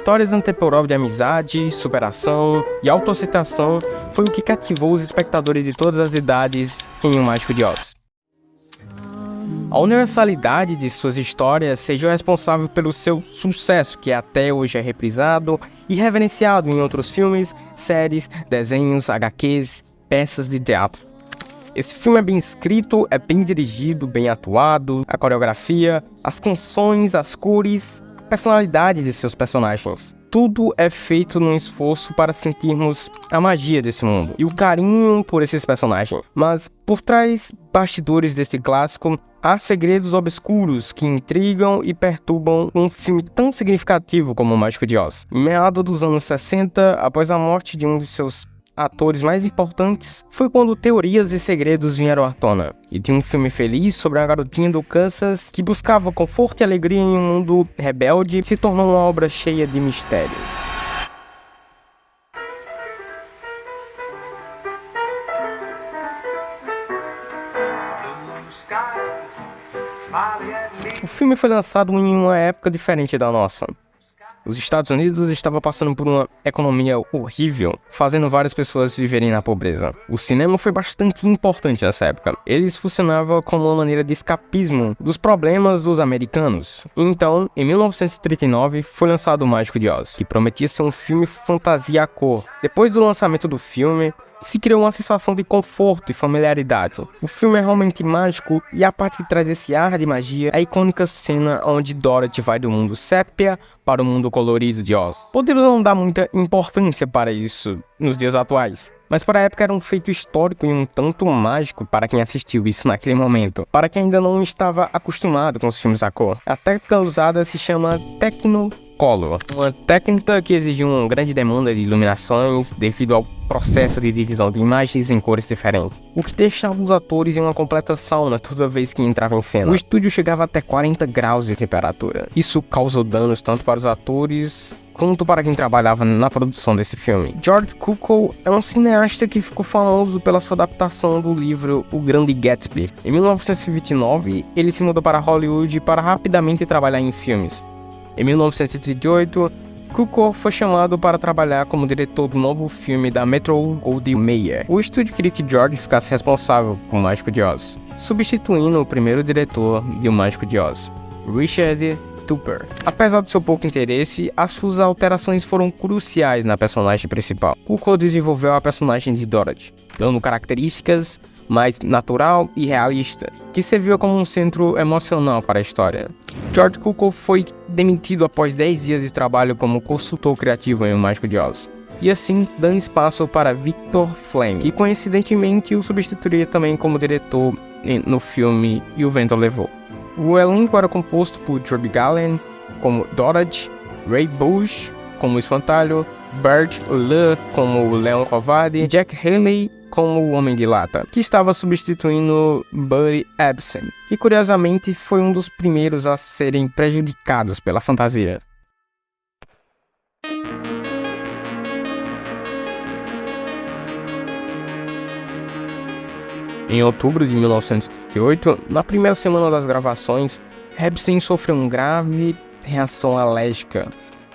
histórias anteprova de amizade, superação e autoaceitação foi o que cativou os espectadores de todas as idades em O Mágico de Oz. A universalidade de suas histórias seja responsável pelo seu sucesso, que até hoje é reprisado e reverenciado em outros filmes, séries, desenhos, HQs, peças de teatro. Esse filme é bem escrito, é bem dirigido, bem atuado, a coreografia, as canções, as cores, a personalidade de seus personagens. Tudo é feito num esforço para sentirmos a magia desse mundo e o carinho por esses personagens. Mas por trás bastidores desse clássico, há segredos obscuros que intrigam e perturbam um filme tão significativo como O Mágico de Oz. Em meados dos anos 60, após a morte de um de seus atores mais importantes, foi quando teorias e segredos vieram à tona. E de um filme feliz sobre uma garotinha do Kansas que buscava conforto e alegria em um mundo rebelde, se tornou uma obra cheia de mistérios. O filme foi lançado em uma época diferente da nossa. Os Estados Unidos estavam passando por uma economia horrível, fazendo várias pessoas viverem na pobreza. O cinema foi bastante importante nessa época. Eles funcionavam como uma maneira de escapismo dos problemas dos americanos. Então, em 1939, foi lançado O Mágico de Oz, que prometia ser um filme fantasia à cor. Depois do lançamento do filme, se criou uma sensação de conforto e familiaridade. O filme é realmente mágico e a parte que traz esse ar de magia é a icônica cena onde Dorothy vai do mundo sépia para o mundo colorido de Oz. Podemos não dar muita importância para isso nos dias atuais, mas para a época era um feito histórico e um tanto mágico para quem assistiu isso naquele momento, para quem ainda não estava acostumado com os filmes a cor. A técnica usada se chama Technicolor, uma técnica que exigiu uma grande demanda de iluminações devido ao processo de divisão de imagens em cores diferentes, o que deixava os atores em uma completa sauna toda vez que entravam em cena. O estúdio chegava até 40 graus de temperatura. Isso causou danos tanto para os atores quanto para quem trabalhava na produção desse filme. George Cukor é um cineasta que ficou famoso pela sua adaptação do livro O Grande Gatsby. Em 1929, ele se mudou para Hollywood para rapidamente trabalhar em filmes. Em 1938, Cukor foi chamado para trabalhar como diretor do novo filme da Metro-Goldwyn-Mayer. O estúdio queria que George ficasse responsável por O Mágico de Oz, substituindo o primeiro diretor de O Mágico de Oz, Richard Tupper. Apesar do seu pouco interesse, as suas alterações foram cruciais na personagem principal. Cukor desenvolveu a personagem de Dorothy, dando características mais natural e realista, que serviu como um centro emocional para a história. George Cukor foi demitido após 10 dias de trabalho como consultor criativo em O Mágico de Oz, e assim dando espaço para Victor Fleming, que coincidentemente o substituiria também como diretor no filme E o Vento Levou. O elenco era composto por Judy Garland como Dorothy, Ray Bush como o Espantalho, Bert Lou como o Leão Covarde, Jack Haley como o Homem de Lata, que estava substituindo Buddy Ebsen, que curiosamente foi um dos primeiros a serem prejudicados pela fantasia. Em outubro de 1938, na primeira semana das gravações, Ebsen sofreu uma grave reação alérgica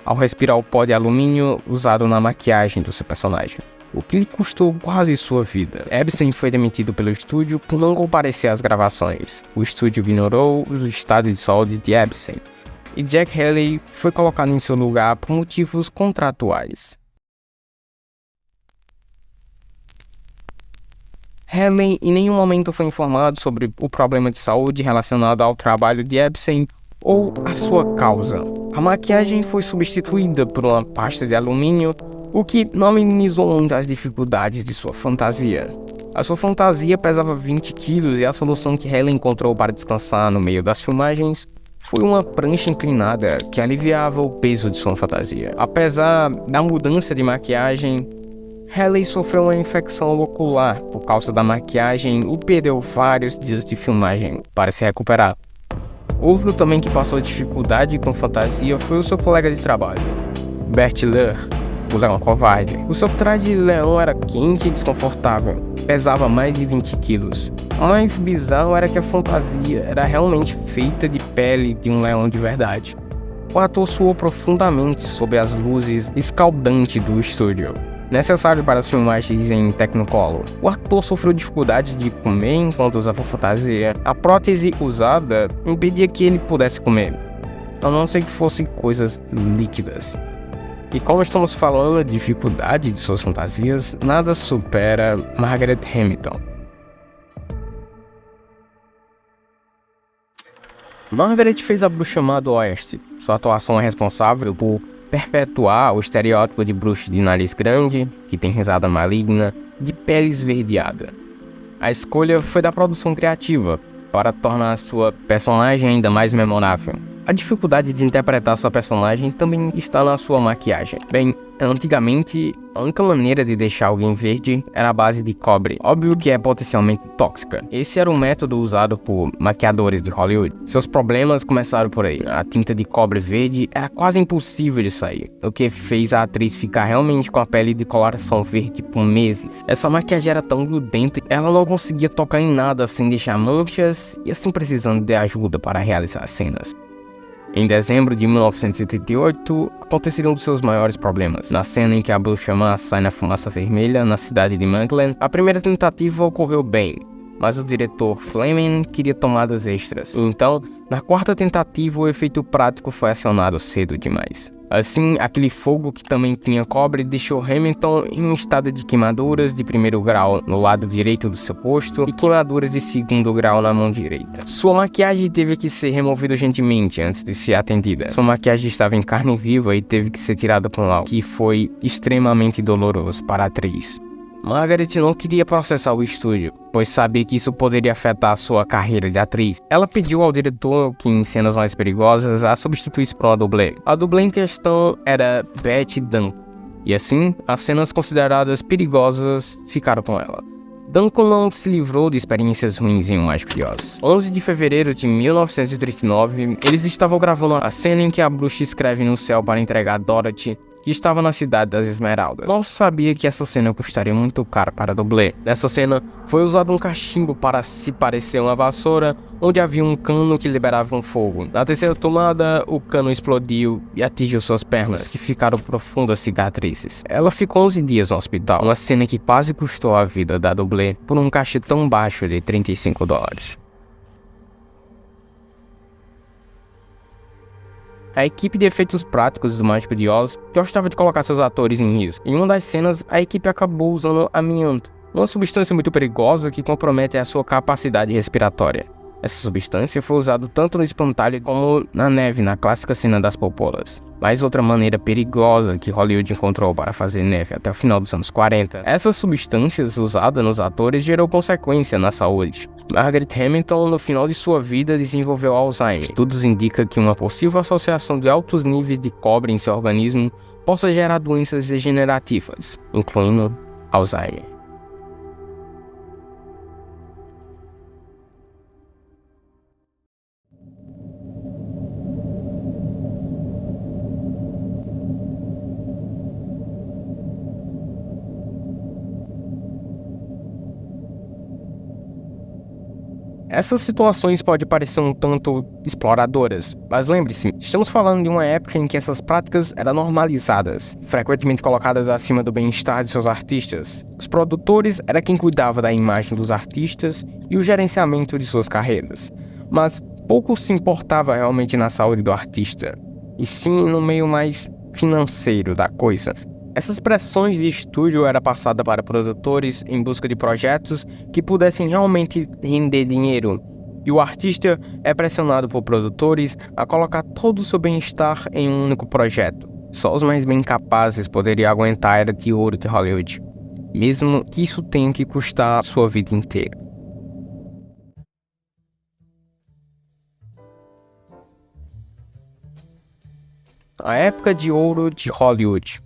ao respirar o pó de alumínio usado na maquiagem do seu personagem, o que lhe custou quase sua vida. Ebsen foi demitido pelo estúdio por não comparecer às gravações. O estúdio ignorou o estado de saúde de Ebsen, e Jack Haley foi colocado em seu lugar por motivos contratuais. Haley em nenhum momento foi informado sobre o problema de saúde relacionado ao trabalho de Ebsen ou a sua causa. A maquiagem foi substituída por uma pasta de alumínio, o que não minimizou muito as dificuldades de sua fantasia. A sua fantasia pesava 20 quilos e a solução que Haley encontrou para descansar no meio das filmagens foi uma prancha inclinada que aliviava o peso de sua fantasia. Apesar da mudança de maquiagem, Haley sofreu uma infecção ocular por causa da maquiagem e perdeu vários dias de filmagem para se recuperar. Outro também que passou dificuldade com fantasia foi o seu colega de trabalho, Bert Lou, o Leão Covarde. O seu traje de leão era quente e desconfortável, pesava mais de 20 quilos. O mais bizarro era que a fantasia era realmente feita de pele de um leão de verdade. o ator suou profundamente sob as luzes escaldantes do estúdio, necessário para as filmagens em Technicolor. O ator sofreu dificuldade de comer enquanto usava fantasia. A prótese usada impedia que ele pudesse comer, a não ser que fossem coisas líquidas. E como estamos falando de dificuldade de suas fantasias, nada supera Margaret Hamilton. Margaret fez A Bruxa Má do Oeste. Sua atuação é responsável por perpetuar o estereótipo de bruxa de nariz grande, que tem risada maligna, de pele esverdeada. A escolha foi da produção criativa, para tornar sua personagem ainda mais memorável. A dificuldade de interpretar sua personagem também está na sua maquiagem. Bem, antigamente, a única maneira de deixar alguém verde era a base de cobre, óbvio que é potencialmente tóxica. Esse era o método usado por maquiadores de Hollywood. Seus problemas começaram por aí. A tinta de cobre verde era quase impossível de sair, o que fez a atriz ficar realmente com a pele de coloração verde por meses. Essa maquiagem era tão grudenta que ela não conseguia tocar em nada sem deixar manchas e assim precisando de ajuda para realizar as cenas. Em dezembro de 1938, aconteceram um dos seus maiores problemas. Na cena em que a bruxa má sai na fumaça vermelha na cidade de Mugland, a primeira tentativa ocorreu bem, mas o diretor Fleming queria tomadas extras. Então, na quarta tentativa, o efeito prático foi acionado cedo demais. Assim, aquele fogo que também tinha cobre deixou Hamilton em um estado de queimaduras de primeiro grau no lado direito do seu rosto e queimaduras de segundo grau na mão direita. Sua maquiagem teve que ser removida urgentemente antes de ser atendida. Sua maquiagem estava em carne viva e teve que ser tirada por lá, o que foi extremamente doloroso para a atriz. Margaret não queria processar o estúdio, pois sabia que isso poderia afetar sua carreira de atriz. Ela pediu ao diretor que em cenas mais perigosas a substituísse por uma dublê. A dublê em questão era Betty Duncan, e assim, as cenas consideradas perigosas ficaram com ela. Duncan não se livrou de experiências ruins em O Mágico de Oz. 11 de fevereiro de 1939, eles estavam gravando a cena em que a bruxa escreve no céu para entregar Dorothy, que estava na cidade das Esmeraldas. Mal sabia que essa cena custaria muito caro para a dublê. Nessa cena, foi usado um cachimbo para se parecer uma vassoura, onde havia um cano que liberava um fogo. Na terceira tomada, o cano explodiu e atingiu suas pernas, que ficaram profundas cicatrizes. Ela ficou 11 dias no hospital, uma cena que quase custou a vida da dublê por um cachê tão baixo de $35. A equipe de efeitos práticos do Mágico de Oz gostava de colocar seus atores em risco. Em uma das cenas, a equipe acabou usando amianto, uma substância muito perigosa que compromete a sua capacidade respiratória. Essa substância foi usada tanto no espantalho como na neve na clássica cena das popolas. Mas outra maneira perigosa que Hollywood encontrou para fazer neve até o final dos anos 40, essas substâncias usadas nos atores gerou consequência na saúde. Margaret Hamilton, no final de sua vida, desenvolveu Alzheimer. Estudos indicam que uma possível associação de altos níveis de cobre em seu organismo possa gerar doenças degenerativas, incluindo Alzheimer. Essas situações podem parecer um tanto exploradoras, mas lembre-se, estamos falando de uma época em que essas práticas eram normalizadas, frequentemente colocadas acima do bem-estar de seus artistas. Os produtores eram quem cuidava da imagem dos artistas e o gerenciamento de suas carreiras, mas pouco se importava realmente na saúde do artista, e sim no meio mais financeiro da coisa. Essas pressões de estúdio eram passadas para produtores em busca de projetos que pudessem realmente render dinheiro, e o artista é pressionado por produtores a colocar todo o seu bem-estar em um único projeto. Só os mais bem capazes poderiam aguentar a era de ouro de Hollywood, mesmo que isso tenha que custar sua vida inteira. A época de ouro de Hollywood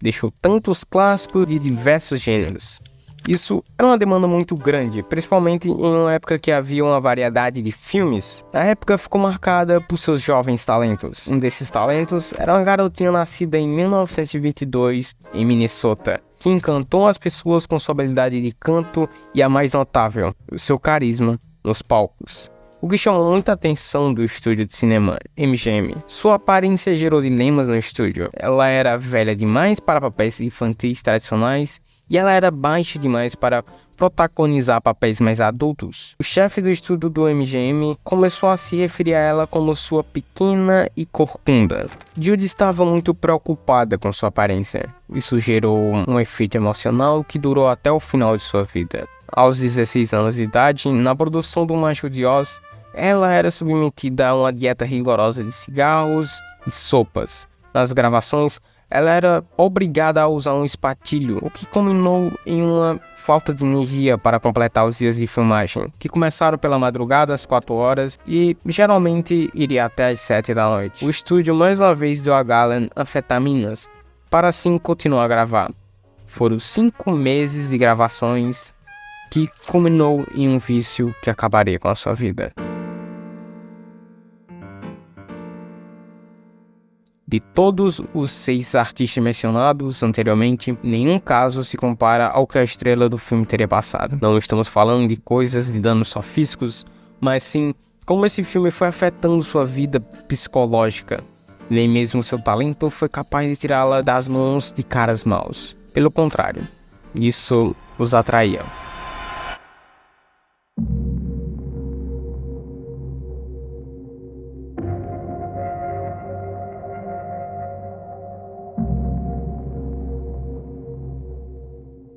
deixou tantos clássicos de diversos gêneros. Isso era uma demanda muito grande, principalmente em uma época que havia uma variedade de filmes. A época ficou marcada por seus jovens talentos. Um desses talentos era uma garotinha nascida em 1922 em Minnesota, que encantou as pessoas com sua habilidade de canto e a mais notável, o seu carisma nos palcos. o que chamou muita atenção do estúdio de cinema MGM. Sua aparência gerou dilemas no estúdio. Ela era velha demais para papéis infantis tradicionais e ela era baixa demais para protagonizar papéis mais adultos. O chefe do estúdio do MGM começou a se referir a ela como sua pequena e corcunda. Judy estava muito preocupada com sua aparência. Isso gerou um efeito emocional que durou até o final de sua vida. Aos 16 anos de idade, na produção do Mágico de Oz, ela era submetida a uma dieta rigorosa de cigarros e sopas. Nas gravações, ela era obrigada a usar um espartilho, o que culminou em uma falta de energia para completar os dias de filmagem, que começaram pela madrugada às 4 horas e geralmente iria até às 7 da noite. O estúdio mais uma vez deu a Garland anfetaminas, para assim continuar a gravar. Foram 5 meses de gravações que culminou em um vício que acabaria com a sua vida. De todos os 6 artistas mencionados anteriormente, nenhum caso se compara ao que a estrela do filme teria passado. Não estamos falando de coisas de danos só físicos, mas sim como esse filme foi afetando sua vida psicológica. Nem mesmo seu talento foi capaz de tirá-la das mãos de caras maus. Pelo contrário, isso os atraía.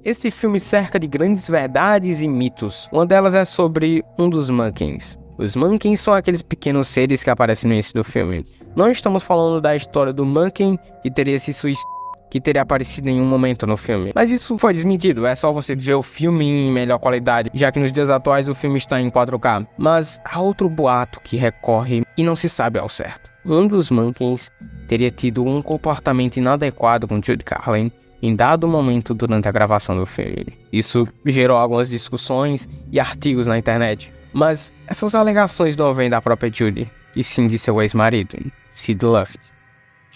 Esse filme cerca de grandes verdades e mitos. Uma delas é sobre um dos Monkeys. Os Monkeys são aqueles pequenos seres que aparecem no início do filme. Não estamos falando da história do Monkey que teria se suicidado, que teria aparecido em um momento no filme. Mas isso foi desmentido, é só você ver o filme em melhor qualidade, já que nos dias atuais o filme está em 4K. Mas há outro boato que recorre e não se sabe ao certo. Um dos Monkeys teria tido um comportamento inadequado com Judy Garland em dado momento durante a gravação do filme. Isso gerou algumas discussões e artigos na internet. Mas essas alegações não vêm da própria Judy, e sim de seu ex-marido, Sid Luft.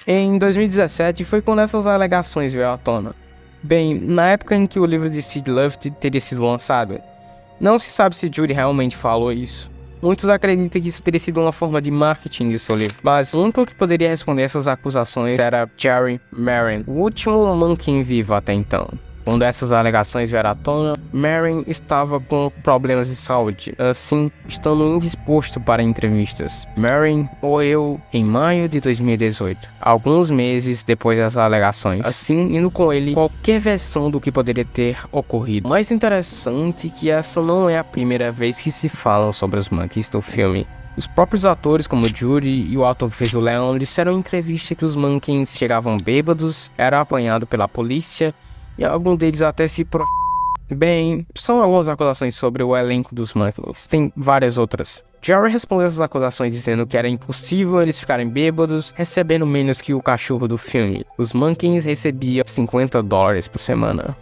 Em 2017 foi quando essas alegações veio à tona. Bem, na época em que o livro de Sid Luft teria sido lançado, não se sabe se Judy realmente falou isso. Muitos acreditam que isso teria sido uma forma de marketing de seu livro, mas o único que poderia responder essas acusações era Jerry Marin, o último Monkey vivo até então. Quando essas alegações vieram à tona, Marin estava com problemas de saúde, assim, estando indisposto para entrevistas. Marin morreu em maio de 2018, alguns meses depois das alegações, assim, indo com ele qualquer versão do que poderia ter ocorrido. O mais interessante é que essa não é a primeira vez que se falam sobre os Monkeys do filme. Os próprios atores, como Judy e o ator que fez o Leon, disseram em entrevista que os Monkeys chegavam bêbados, eram apanhados pela polícia, e algum deles até se Bem, são algumas acusações sobre o elenco dos Monkeys. Tem várias outras. Jerry respondeu essas acusações dizendo que era impossível eles ficarem bêbados, recebendo menos que o cachorro do filme. Os Monkeys recebiam $50 por semana.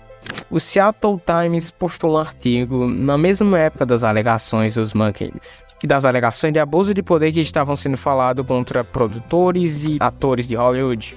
O Seattle Times postou um artigo na mesma época das alegações dos Monkeys e das alegações de abuso de poder que estavam sendo falados contra produtores e atores de Hollywood.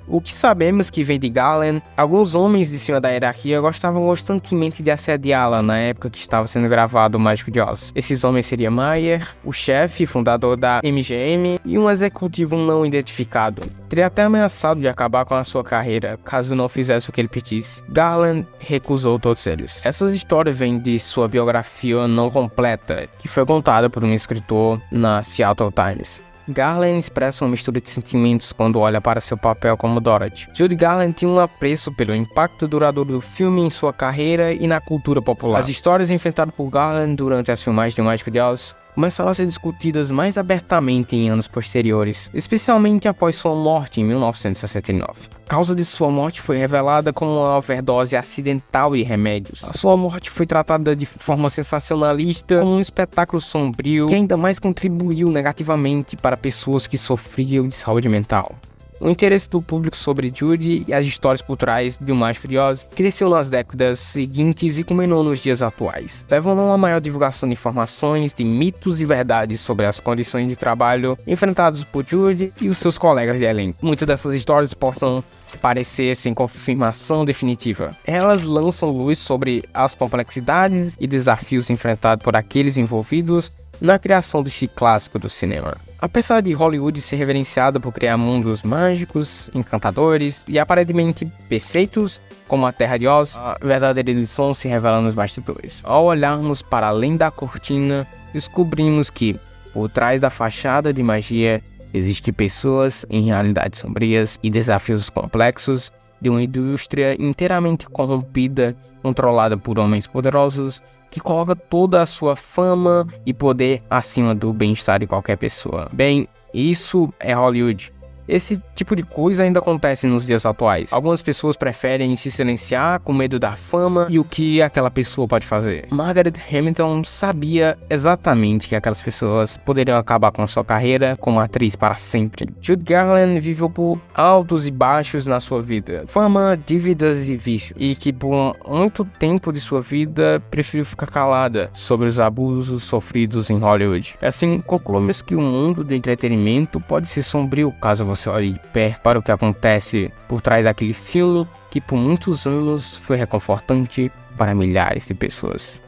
O que sabemos que vem de Garland, alguns homens de cima da hierarquia gostavam constantemente de assediá-la na época que estava sendo gravado o Mágico de Oz. Esses homens seriam Meyer, o chefe e fundador da MGM e um executivo não identificado. Teria até ameaçado de acabar com a sua carreira caso não fizesse o que ele pedisse. Garland recusou todos eles. Essas histórias vêm de sua biografia não completa, que foi contada por um escritor na Seattle Times. Garland expressa uma mistura de sentimentos quando olha para seu papel como Dorothy. Judy Garland tinha um apreço pelo impacto duradouro do filme em sua carreira e na cultura popular. As histórias enfrentadas por Garland durante as filmagens de Mágico de Oz começaram a ser discutidas mais abertamente em anos posteriores, especialmente após sua morte em 1969. A causa de sua morte foi revelada como uma overdose acidental de remédios. A sua morte foi tratada de forma sensacionalista como um espetáculo sombrio que ainda mais contribuiu negativamente para pessoas que sofriam de saúde mental. O interesse do público sobre Judy e as histórias culturais do Mágico de Oz cresceu nas décadas seguintes e culminou nos dias atuais, levando a uma maior divulgação de informações, de mitos e verdades sobre as condições de trabalho enfrentadas por Judy e os seus colegas de elenco. Muitas dessas histórias possam parecer sem confirmação definitiva. Elas lançam luz sobre as complexidades e desafios enfrentados por aqueles envolvidos na criação do estilo clássico do cinema. Apesar de Hollywood ser reverenciada por criar mundos mágicos, encantadores e aparentemente perfeitos, como a Terra de Oz, a verdadeira lição se revela nos bastidores. Ao olharmos para além da cortina, descobrimos que, por trás da fachada de magia, existem pessoas em realidades sombrias e desafios complexos de uma indústria inteiramente corrompida, controlada por homens poderosos, que coloca toda a sua fama e poder acima do bem-estar de qualquer pessoa. Bem, isso é Hollywood. Esse tipo de coisa ainda acontece nos dias atuais. Algumas pessoas preferem se silenciar com medo da fama e o que aquela pessoa pode fazer. Margaret Hamilton sabia exatamente que aquelas pessoas poderiam acabar com a sua carreira como atriz para sempre. Judy Garland viveu por altos e baixos na sua vida, fama, dívidas e vícios, e que por muito tempo de sua vida preferiu ficar calada sobre os abusos sofridos em Hollywood. Assim, concluímos que o mundo do entretenimento pode ser sombrio caso você olhe de perto para o que acontece por trás daquele filme que por muitos anos foi reconfortante para milhares de pessoas.